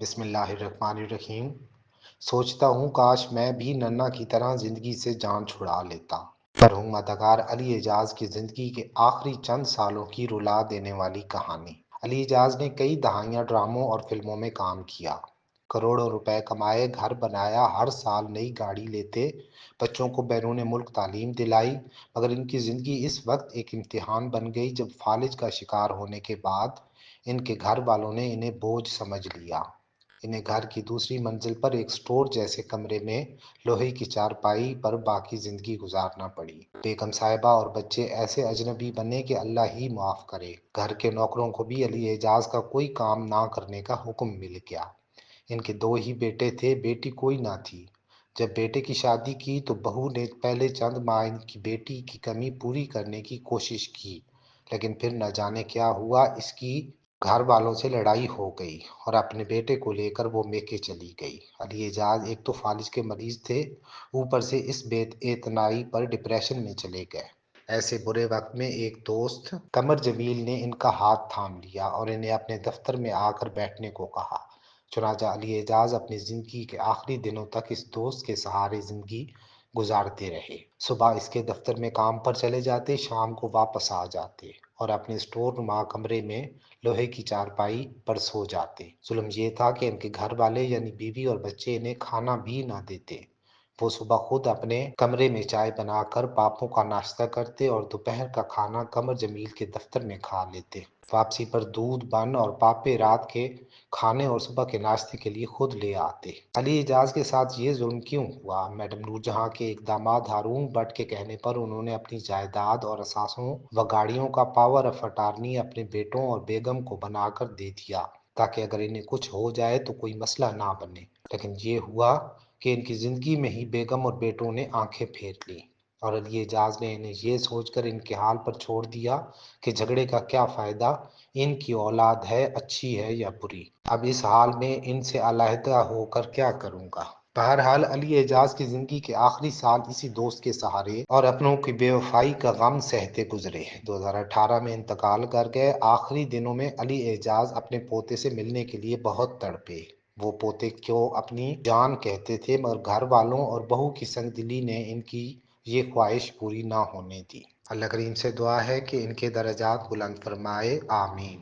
بسم اللہ الرحمن الرحیم۔ سوچتا ہوں کاش میں بھی ننا کی طرح زندگی سے جان چھڑا لیتا۔ مرحوم اداکار علی اعجاز کی زندگی کے آخری چند سالوں کی رلا دینے والی کہانی۔ علی اعجاز نے کئی دہائیاں ڈراموں اور فلموں میں کام کیا، کروڑوں روپے کمائے، گھر بنایا، ہر سال نئی گاڑی لیتے، بچوں کو بیرون ملک تعلیم دلائی، مگر ان کی زندگی اس وقت ایک امتحان بن گئی جب فالج کا شکار ہونے کے بعد ان کے گھر والوں نے انہیں بوجھ سمجھ لیا۔ انہیں گھر کی دوسری منزل پر ایک سٹور جیسے کمرے میں لوہے کی چارپائی پر باقی زندگی گزارنا پڑی۔ بیگم صاحبہ اور بچے ایسے اجنبی بنے کہ اللہ ہی معاف کرے۔ گھر کے نوکروں کو بھی علی اعجاز کا کوئی کام نہ کرنے کا حکم مل گیا۔ ان کے دو ہی بیٹے تھے، بیٹی کوئی نہ تھی۔ جب بیٹے کی شادی کی تو بہو نے پہلے چند ماہ ان کی بیٹی کی کمی پوری کرنے کی کوشش کی، لیکن پھر نہ جانے کیا ہوا، اس کی گھر والوں سے لڑائی ہو گئی اور اپنے بیٹے کو لے کر وہ میکے چلی گئی۔ علی اعجاز ایک تو فالج کے مریض تھے، اوپر سے اس بے اعتنائی پر ڈپریشن میں چلے گئے۔ ایسے برے وقت میں ایک دوست قمر جمیل نے ان کا ہاتھ تھام لیا اور انہیں اپنے دفتر میں آ کر بیٹھنے کو کہا۔ چنانچہ علی اعجاز اپنی زندگی کے آخری دنوں تک اس دوست کے سہارے زندگی گزارتے رہے۔ صبح اس کے دفتر میں کام پر چلے جاتے، شام کو واپس آ جاتے اور اپنے سٹور نما کمرے میں لوہے کی چارپائی پر سو جاتے۔ ظلم یہ تھا کہ ان کے گھر والے یعنی بیوی اور بچے انہیں کھانا بھی نہ دیتے۔ وہ صبح خود اپنے کمرے میں چائے بنا کر پاپوں کا ناشتہ کرتے اور دوپہر کا کھانا قمر جمیل کے دفتر میں کھا لیتے۔ واپسی پر دودھ، بن اور پاپے رات کے کھانے اور صبح کے ناشتے کے لیے خود لے آتے۔ علی اعجاز کے ساتھ یہ ظلم کیوں ہوا؟ میڈم نور جہاں کے ایک داماد ہارون بٹ کے کہنے پر انہوں نے اپنی جائیداد اور اثاثوں و گاڑیوں کا پاور آف اٹارنی اپنے بیٹوں اور بیگم کو بنا کر دے دیا تاکہ اگر انہیں کچھ ہو جائے تو کوئی مسئلہ نہ بنے۔ لیکن یہ ہوا کہ ان کی زندگی میں ہی بیگم اور بیٹوں نے آنکھیں پھیر لیں اور علی اعجاز نے انہیں یہ سوچ کر ان کے حال پر چھوڑ دیا کہ جھگڑے کا کیا فائدہ، ان کی اولاد ہے، اچھی ہے یا بری، اب اس حال میں ان سے علیحدہ ہو کر کیا کروں گا۔ بہرحال علی اعجاز کی زندگی کے آخری سال اسی دوست کے سہارے اور اپنوں کی بے وفائی کا غم سہتے گزرے۔ 2018 میں انتقال کر گئے۔ آخری دنوں میں علی اعجاز اپنے پوتے سے ملنے کے لیے بہت تڑپے۔ وہ پوتے کو اپنی جان کہتے تھے، مگر گھر والوں اور بہو کی سنگ دلی نے ان کی یہ خواہش پوری نہ ہونے دی۔ اللہ کریم سے دعا ہے کہ ان کے درجات بلند فرمائے، آمین۔